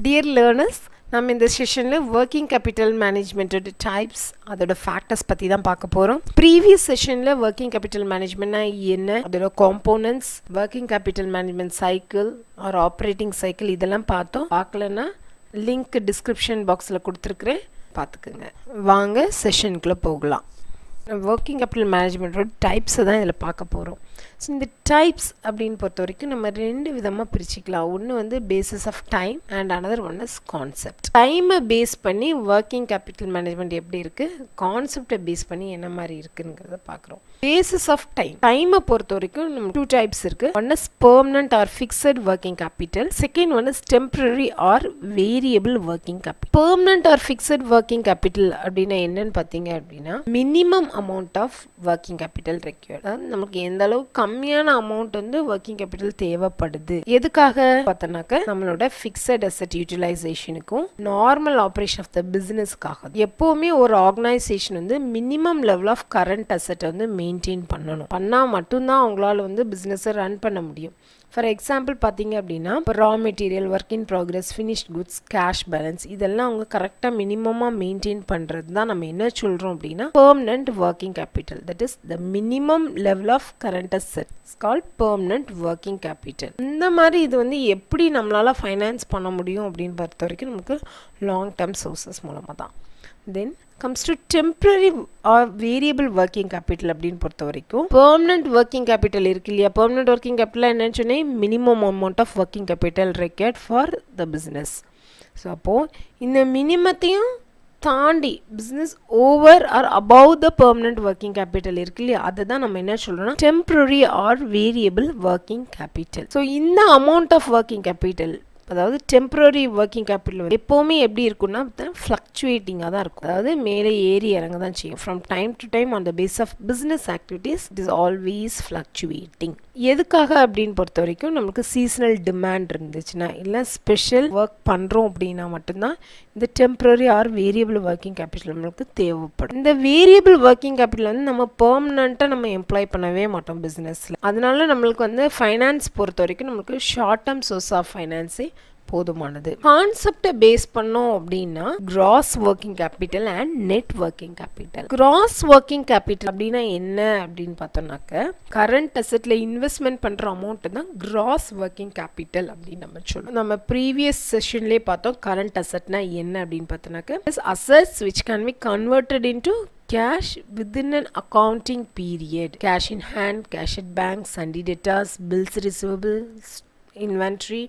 Dear learners, நம்ம இந்த செஷன்ல working capital management ஓட types அதோட factors பத்தி தான் பார்க்க போறோம். previous செஷன்ல working capital management னா என்ன, அதோட components, working capital management cycle or operating cycle இதெல்லாம் பார்த்தோம். பார்க்கலனா link description boxல கொடுத்திருக்கேன், பாத்துக்கங்க. வாங்க செஷனுக்குள்ள போகலாம். working capital management ஓட types தான் இதல பார்க்க போறோம். So இந்த types அப்படிን பொறுத்த வரைக்கும் நம்ம ரெண்டு விதமா பிரிச்சுக்கலாம். ஒன்னு வந்து basis of time and another one is concept. time base பண்ணி working capital management எப்படி இருக்கு, concept பேஸ் பண்ணி என்ன மாதிரி இருக்குங்கறத பார்க்கறோம். basis of time பொறுத்த வரைக்கும் நம்ம two types இருக்கு. one is permanent or fixed working capital, second one is temporary or variable working capital. permanent or fixed working capital அப்படினா என்னன்னு பாத்தீங்க அப்படினா minimum amount of working capital required. நமக்கு எந்த அளவு கம்மியான அமௌண்ட் வந்து working capital தேவைப்படுது, எதுக்காக பார்த்தனாக்க நம்மளோட fixed asset utilizationக்கும் normal operation of the businessக்காக. எப்பவுமே ஒரு ஆர்கனைசேஷன் வந்து minimum level of current asset வந்து மெயின்டைன் பண்ணணும். பண்ணா மட்டும் தான் அவங்களால வந்து business ரன் பண்ண முடியும். For example பாத்தீங்க அப்படினா raw material, work in progress, finished goods, cash balance இதெல்லாம் அவங்க கரெக்ட்டா மினிமமா மெயின்டைன் பண்றது தான் நம்ம என்ன சொல்றோம் அப்படினா permanent working capital. That is the minimum level of current assets. It's called permanent working capital. இந்த மாதிரி இது வந்து எப்படி நம்மளால ஃபைனான்ஸ் பண்ண முடியும் அப்படிን பார்த்த வரைக்கும் நமக்கு long term sources மூலமா தான். Then comes to temporary or variable working capital அப்படிን பொறுத்த வரைக்கும் permanent working capital இருக்கு இல்லையா, permanent working capital என்னன்னு சொன்னே minimum amount of working capital required for the business. so அப்போ இந்த மினிமத்தையும் தாண்டி business over or above the permanent working capital இருக்கு இல்லையா, அதுதான் நம்ம என்ன சொல்றோம்னா temporary or variable working capital. so இந்த amount of working capital அதாவது temporary working capital எப்பவுமே எப்படி இருக்கும்னா fluctuating தான் இருக்கும், அதாவது மேலே ஏறி இறங்க தான் செய்யும். from time to time on the basis of business activities it is always fluctuating. எதுக்காக அப்படிን பொறுத்த வரைக்கும் நமக்கு seasonal demand இருந்துச்சுனா இல்ல ஸ்பெஷல் work பண்றோம் அப்படினா மட்டும் தான் இந்த temporary or variable working capital நமக்கு தேவைப்படும். இந்த variable working capital வந்து நம்ம பெர்மனன்ட்டா நம்ம எம்ப்ளாய் பண்ணவே மாட்டோம் பிசினஸ்ல. அதனால நமக்கு வந்து ஃபைனான்ஸ் பொறுத்த வரைக்கும் நமக்கு ஷார்ட் டர்ம் சோர்ஸ் ஆஃப் ஃபைனான்ஸே போதுமானது. கான்செப்டை பேஸ் பண்ணோம் அப்படின்னா gross working capital and net working capital. gross working capital அப்படினா என்ன அப்படினு பார்த்தோம்னாக்க current assetல இன்வெஸ்ட்மென்ட் பண்ற அமௌண்ட் தான் gross working capital அப்படி நம்ம சொல்றோம். நம்ம previous sessionலயே பார்த்தோம் current assetனா என்ன அப்படினு பார்த்தோம்னாக்க assets which can be converted into cash within an accounting period. cash in hand, cash at bank, sundry debtors, bills receivables, inventory,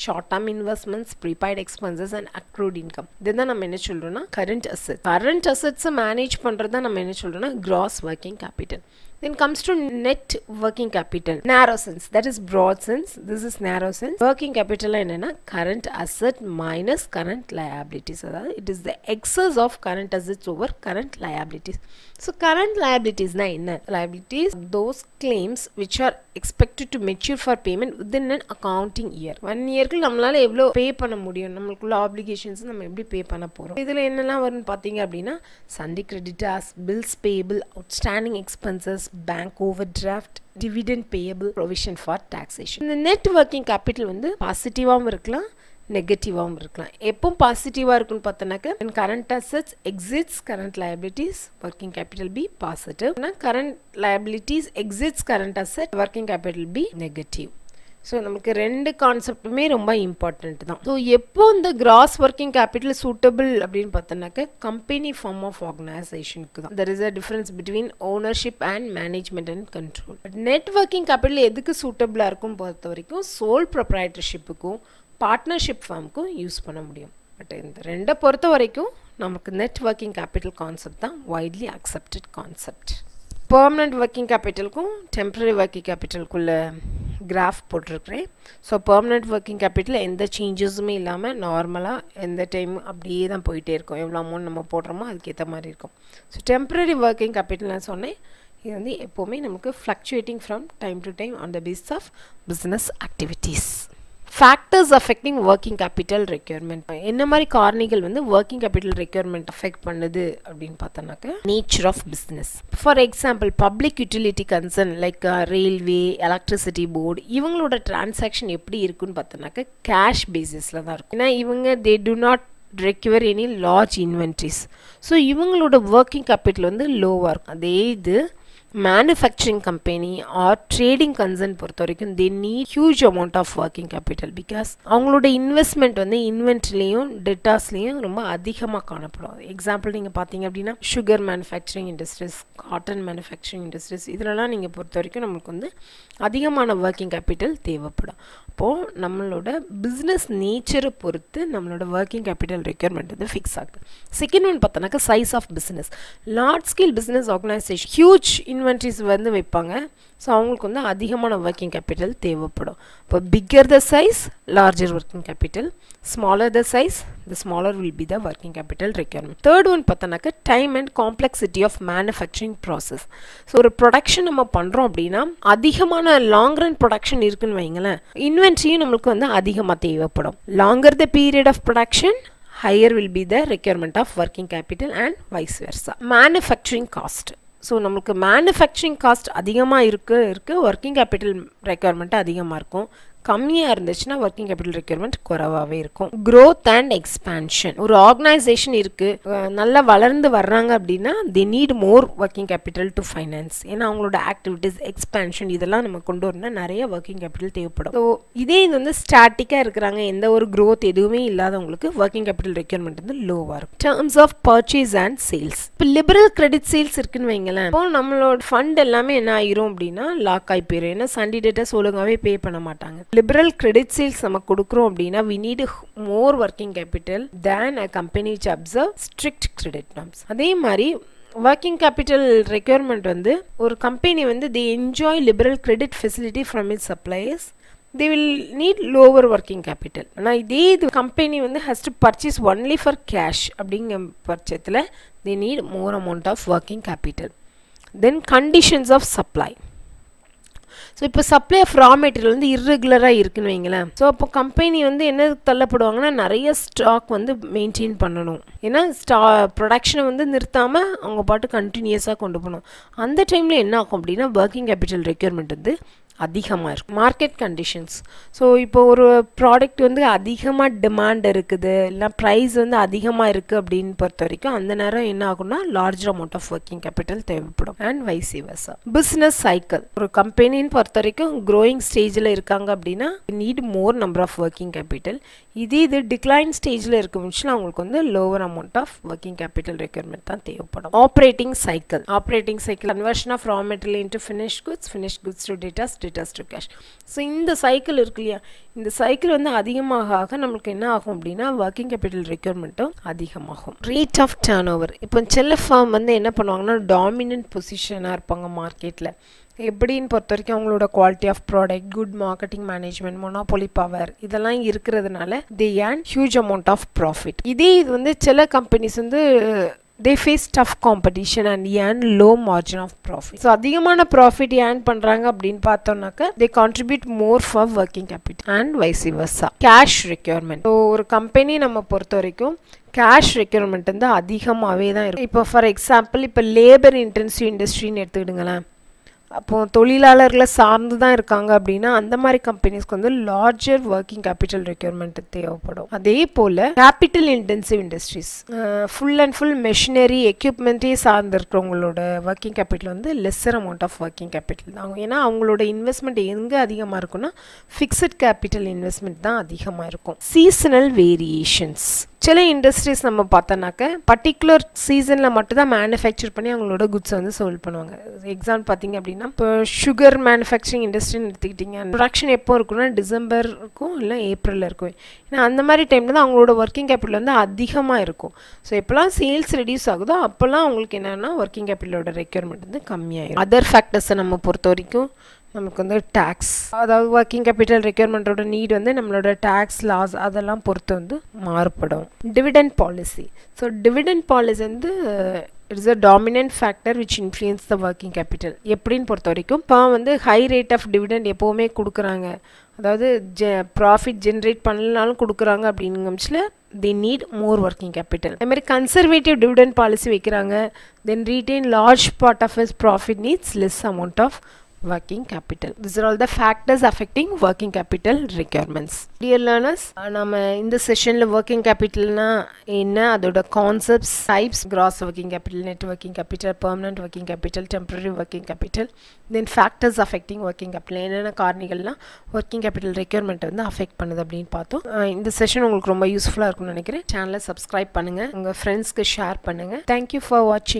short term investments, prepaid expenses and accrued income. இதுதான் நம்ம என்ன சொல்றோம்னா current assets. current assets manage பண்றது தான் நம்ம என்ன சொல்றோம்னா gross working capital. then comes to net working capital. narrow sense, that is broad sense, this is narrow sense. working capital என்னன்னா current asset minus current liabilities. அதாவது it is the excess of current assets over current liabilities. so current liabilities na enna, liabilities those claims which are expected to mature for payment within an accounting year. 1 year க்கு நம்மளால எவ்வளவு பே பண்ண முடியும், நமக்குள்ள obligations நம்ம எப்படி பே பண்ண போறோம், இதுல என்னெல்லாம் வரும்னு பாத்தீங்க அப்படினா sundry creditors, bills payable, outstanding expenses, bank overdraft, dividend payable, provision for taxation. இந்த net working capital வந்து பாசிட்டிவாவும் இருக்கலாம் நெகட்டிவாவும் இருக்கலாம். எப்போ பாசிட்டிவா இருக்குன்னு பார்த்தனாக்க when current assets exceeds current liabilities working capital be positive, and current liabilities exceeds current asset working capital be negative. So நமக்கு ரெண்டு கான்செப்டுமே ரொம்ப இம்பார்ட்டன்ட் தான். ஸோ எப்போ இந்த கிராஸ் ஒர்க்கிங் கேபிட்டல் சூட்டபிள் அப்படின்னு பார்த்தோன்னாக்க கம்பெனி ஃபார்ம் ஆஃப் ஆர்கனைசேஷனுக்கு தான். There is a difference between ownership and management and control. But net working capital எதுக்கு சூட்டபிளாக இருக்கும் பொறுத்த வரைக்கும் சோல் ப்ரொப்ரைட்டர்ஷிப்புக்கும் பார்ட்னர்ஷிப் ஃபார்முக்கும் யூஸ் பண்ண முடியும். பட் இந்த ரெண்டை பொறுத்த வரைக்கும் நமக்கு நெட் ஒர்க்கிங் கேபிட்டல் கான்செப்ட் தான் widely accepted concept. Permanent working கேபிட்டலுக்கும் டெம்பரரி ஒர்க்கிங் கேபிட்டலுக்குள்ள கிராஃப் போட்டிருக்கிறேன். ஸோ பெர்மனன்ட் ஒர்க்கிங் கேபிட்டல் எந்த சேஞ்சஸுமே இல்லாமல் நார்மலாக எந்த டைம் அப்படியே தான் போயிட்டே இருக்கும், எவ்வளோ அமௌண்ட் நம்ம போடுறோமோ அதுக்கேற்ற மாதிரி இருக்கும். ஸோ டெம்பரரி ஒர்க்கிங் கேபிட்டல் நான் சொன்னேன், இது வந்து எப்போவுமே நமக்கு fluctuating from time to time on the base of business activities. factors affecting working capital requirement. என்ன மாதிரி காரணிகள் வந்து working capital requirement affect பண்ணுது அப்படின்னு பார்த்தோம்னாக்க nature of business. For example, public utility concern like railway, electricity board இவங்களோட transaction எப்படி இருக்குன்னு பார்த்தோம்னாக்க cash basisல தான் இருக்கும். ஏன்னா இவங்க they do not require any large inventories. So இவங்களோட working capital வந்து lower. அதே இது manufacturing company or trading concern பொறுத்த வரைக்கும் they need huge amount of working capital because அவங்களோட investment வந்து inventoryலயும் debtorsலயும் ரொம்ப அதிகமாக காணப்படும். எக்ஸாம்பிள் நீங்கள் பார்த்தீங்க அப்படின்னா sugar manufacturing industries, cotton manufacturing industries இதெல்லாம் நீங்கள் பொறுத்த வரைக்கும் நம்மளுக்கு வந்து அதிகமான working capital தேவைப்படும். அப்போது நம்மளோட பிஸ்னஸ் நேச்சரை பொறுத்து நம்மளோட working capital requirement வந்து ஃபிக்ஸ் ஆகுது. செகண்ட் ஒன் பார்த்தோன்னாக்கா size of business. Large scale business organisation huge inventories வந்து வைப்பாங்க. ஸோ அவங்களுக்கு வந்து அதிகமான ஒர்க்கிங் கேபிட்டல் தேவைப்படும். இப்போ bigger the size larger working capital, smaller the size the smaller will be the working capital requirement. Third one பார்த்தோன்னாக்கா time and complexity of manufacturing process. So ஒரு production நம்ம பண்ணுறோம் அப்படின்னா அதிகமான லாங் ரன் ப்ரொடக்ஷன் இருக்குன்னு வைங்களேன், இன்வென்ட்ரியும் நம்மளுக்கு வந்து அதிகமாக தேவைப்படும். Longer the period of production higher will be the requirement of working capital and vice versa. Manufacturing cost. So நம்மளுக்கு மேனுஃபேக்சரிங் காஸ்ட் அதிகமாக இருக்க ஒர்க்கிங் கேபிட்டல் ரெக்யர்மெண்ட் அதிகமாக இருக்கும். கம்மியாக இருந்துச்சுன்னா ஒர்க்கிங் கேபிட்டல் ரெக்யர்மெண்ட் குறைவாகவே இருக்கும். Growth and expansion. ஒரு ஆர்கனைசேஷன் இருக்குது, நல்லா வளர்ந்து வர்றாங்க அப்படின்னா they need more working capital to finance. ஏன்னா அவங்களோட ஆக்டிவிட்டீஸ் எக்ஸ்பேன்ஷன் இதெல்லாம் நம்ம கொண்டு வரணும்னா நிறைய ஒர்க்கிங் கேபிட்டல் தேவைப்படும். ஸோ இதே இது வந்து ஸ்டாட்டிக்காக இருக்கிறாங்க, எந்த ஒரு க்ரோத் எதுவுமே இல்லாதவங்களுக்கு ஒர்க்கிங் கேபிட்டல் ரெக்யர்மெண்ட் வந்து லோவாக இருக்கும். Terms of purchase and sales. இப்போ லிபரல் கிரெடிட் சேல்ஸ் இருக்குன்னு வைங்களேன், இப்போ நம்மளோட ஃபண்ட் எல்லாமே என்ன ஆயிரும் அப்படின்னா லாக் ஆகி போயிடும். ஏன்னா சண்டே டேட்டஸ் ஒழுங்காகவே பே பண்ண மாட்டாங்க. liberal credit sales நம்ம கொடுக்குறோம் அப்படின்னா we need more working capital than a company which observe strict credit norms. அதே மாதிரி working capital requirement வந்து ஒரு கம்பெனி வந்து they enjoy liberal credit facility from its suppliers, they will need lower working capital. ஆனால் இதே இது company வந்து has to purchase only for cash அப்படிங்கிற பட்சத்தில் they need more amount of working capital. Then conditions of supply. So இப்போ supply of raw material வந்து இர்ரெகுலராக இருக்குன்னு வைங்களேன். ஸோ அப்போ கம்பெனி வந்து என்ன தள்ளப்படுவாங்கன்னா நிறைய ஸ்டாக் வந்து மெயின்டைன் பண்ணணும். ஏன்னா ப்ரொடக்ஷனை வந்து நிறுத்தாமல் அவங்க பாட்டு கண்டினியூஸாக கொண்டு போகணும். அந்த டைமில் என்ன ஆகும் அப்படின்னா ஒர்க்கிங் கேபிட்டல் ரெக்யர்மெண்ட் வந்து அதிகமாக இருக்கும். Market conditions. ஸோ இப்போ ஒரு ப்ராடக்ட் வந்து அதிகமாக டிமாண்ட் இருக்குது, இல்லை ப்ரைஸ் வந்து அதிகமாக இருக்குது அப்படின்னு பொறுத்த வரைக்கும் அந்த நேரம் என்ன ஆகும்னா larger amount of working capital தேவைப்படும். And vice versa. Business cycle. ஒரு கம்பெனின்னு பொறுத்த வரைக்கும் க்ரோயிங் ஸ்டேஜில் இருக்காங்க அப்படின்னா need more number of working capital. இது டிக்ளைன் ஸ்டேஜில் இருக்கும்னுச்சுன்னா அவங்களுக்கு வந்து lower amount of working capital requirement தான் தேவைப்படும். Operating cycle. Operating cycle conversion of raw material into finish goods to debtors to cash. So இந்த சைக்கிள் இருக்கு இல்லையா, இந்த சைக்கிள் வந்து அதிகமாக நம்மளுக்கு என்ன ஆகும் அப்படின்னா ஒர்க்கிங் கேபிட்டல் ரெக்யர்மெண்ட்டும் அதிகமாகும். Rate of turnover. இப்போ செல்ல ஃபார்ம் வந்து என்ன பண்ணுவாங்கன்னா டாமினன்ட் பொசிஷனாக இருப்பாங்க மார்க்கெட்டில். எப்படின்னு பொறுத்த வரைக்கும் அவங்களோட quality of product, good marketing management, monopoly power இதெல்லாம் இருக்கிறதுனால they earn huge amount of profit. இதே இது வந்து சில கம்பெனிஸ் வந்து they face tough competition and earn low margin of profit. So அதிகமான profit earn பண்றாங்க அப்படின்னு பார்த்தோம்னாக்க they contribute more for working capital and vice versa. Cash requirement. So ஒரு கம்பெனி நம்ம பொறுத்த வரைக்கும் கேஷ் ரெக்யர்மெண்ட் வந்து அதிகமாகவே தான் இருக்கும். இப்போ ஃபார் எக்ஸாம்பிள் இப்போ லேபர் இன்டென்சிவ் இண்டஸ்ட்ரின்னு எடுத்துக்கிடுங்களேன், அப்போது தொழிலாளர்களை சார்ந்து தான் இருக்காங்க அப்படின்னா அந்த மாதிரி கம்பெனிஸ்க்கு வந்து லார்ஜர் ஒர்க்கிங் கேபிட்டல் ரெக்யர்மெண்ட் தேவைப்படும். அதே போல் capital intensive industries, full and full machinery எக்யூப்மெண்ட்டே சார்ந்திருக்கிறவங்களோட ஒர்க்கிங் கேபிட்டல் வந்து lesser amount of working capital தான். ஏன்னா அவங்களோட இன்வெஸ்ட்மெண்ட் எங்கே அதிகமாக இருக்குன்னா ஃபிக்ஸட் கேபிட்டல் இன்வெஸ்ட்மெண்ட் தான் அதிகமாக இருக்கும். Seasonal variations. சில இண்டஸ்ட்ரீஸ் நம்ம பார்த்தோன்னாக்க பர்டிகுலர் சீசனில் மட்டும்தான் மேனுஃபேக்சர் பண்ணி அவங்களோட குட்ஸை வந்து சேல் பண்ணுவாங்க. எக்ஸாம்பிள் பார்த்தீங்க அப்படின்னா இப்போ சுகர் மேனுஃபேக்சரிங் இண்டஸ்ட்ரின்னு எடுத்துக்கிட்டிங்க, ப்ரொடக்ஷன் எப்போ இருக்குன்னா டிசம்பர் இருக்கும் இல்லை ஏப்ரலில் இருக்கும். ஏன்னா அந்த மாதிரி டைமில் தான் அவங்களோட ஒர்க்கிங் கேபிட்டல் வந்து அதிகமாக இருக்கும். ஸோ எப்போல்லாம் சேல்ஸ் ரெடியூஸ் ஆகுதோ அப்போல்லாம் அவங்களுக்கு என்னென்னா ஒர்க்கிங் கேபிட்டலோட ரெக்யர்மெண்ட் வந்து கம்மியாகிடும். அதர் ஃபேக்டர்ஸை நம்ம பொறுத்த வரைக்கும் நமக்கு வந்து டேக்ஸ், அதாவது ஒர்க்கிங் கேபிட்டல் ரெக்யர்மெண்ட்டோட நீட் வந்து நம்மளோட டேக்ஸ் லாஸ் அதெல்லாம் பொறுத்து வந்து மாறுபடும். Dividend policy. So dividend policy வந்து it's a dominant factor which influence the working capital. எப்படின்னு பொறுத்த வரைக்கும் இப்போ வந்து ஹை ரேட் ஆஃப் டிவிடெண்ட் எப்போவுமே கொடுக்குறாங்க, அதாவது ப்ராஃபிட் ஜென்ரேட் பண்ணலனாலும் கொடுக்குறாங்க அப்படிங்கிற they need more working capital. அதே மாதிரி conservative dividend policy வைக்கிறாங்க, then retain large part of his profit needs less amount of working capital. These are all the factors affecting working capital requirements. Dear learners, நாம இந்த செஷன்ல working capital னா என்ன, அதோட concepts, types, gross working capital, net working capital, permanent working capital, temporary working capital, then factors affecting working capital, என்னென்ன காரணிகள்லாம் working capital requirement வந்து affect பண்ணுது அப்படின்னு பார்த்தோம். இந்த செஷன் உங்களுக்கு ரொம்ப யூஸ்ஃபுல்லா இருக்கும்னு நினைக்கிறேன். சேனலை சப்ஸ்கிரைப் பண்ணுங்க, உங்க ஃப்ரெண்ட்ஸ்க்கு ஷேர் பண்ணுங்க. Thank you for watching.